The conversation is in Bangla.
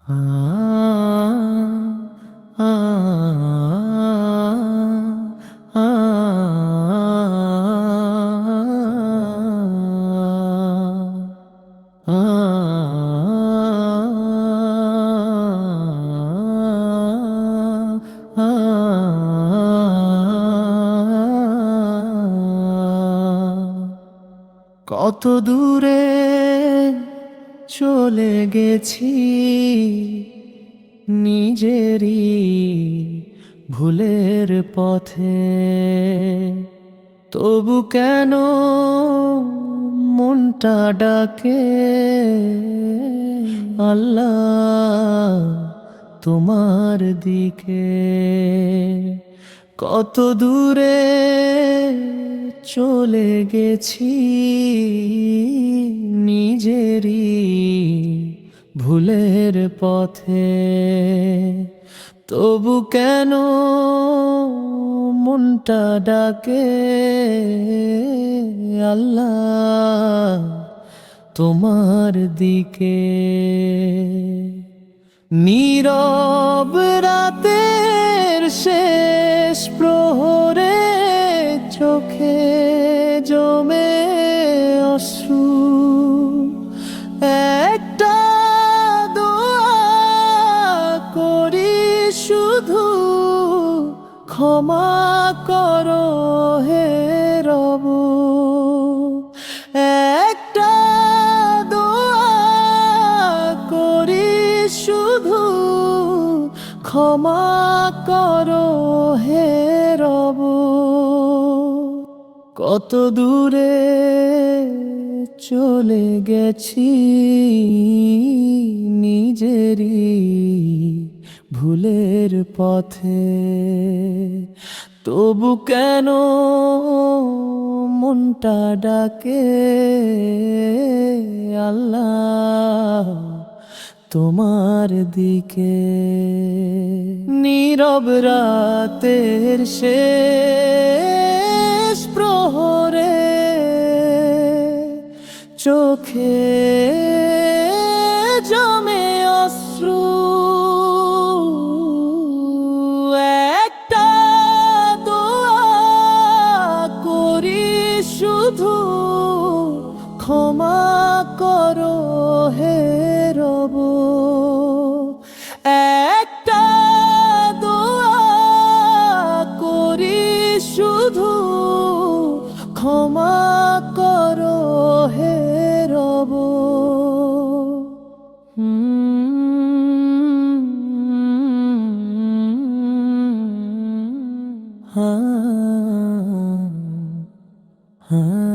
আ আ আ কত দূরে চলে গেছি নিজেরই ভুলের পথে, তবু কেন মনটা ডাকে আল্লাহ তোমার দিকে। কত দূরে চলে গেছি নিজেরই ভুলের পথে, তবু কেন মনটা ডাকে আল্লাহ তোমার দিকে। নীরব রাতের শেষ প্রহরে চোখে জমে অশ্রু, একটা দোয়া করি শুধু, ক্ষমা করো হে রব। একটা দোয়া করি শুধু, ক্ষমা করো হে রব। কত দূরে চলে গেছি নিজেরই ভুলের পথে, তবু কেন মনটা ডাকে আল্লাহ তোমার দিকে। নীরব রাতের শেষ প্রহরে চোখে জমে অশ্রু, একটা দোয়া করি শুধু, ক্ষমা করো হে রব। একটা দোয়া করি শুধু, ক্ষমা করো হে রব। হা হা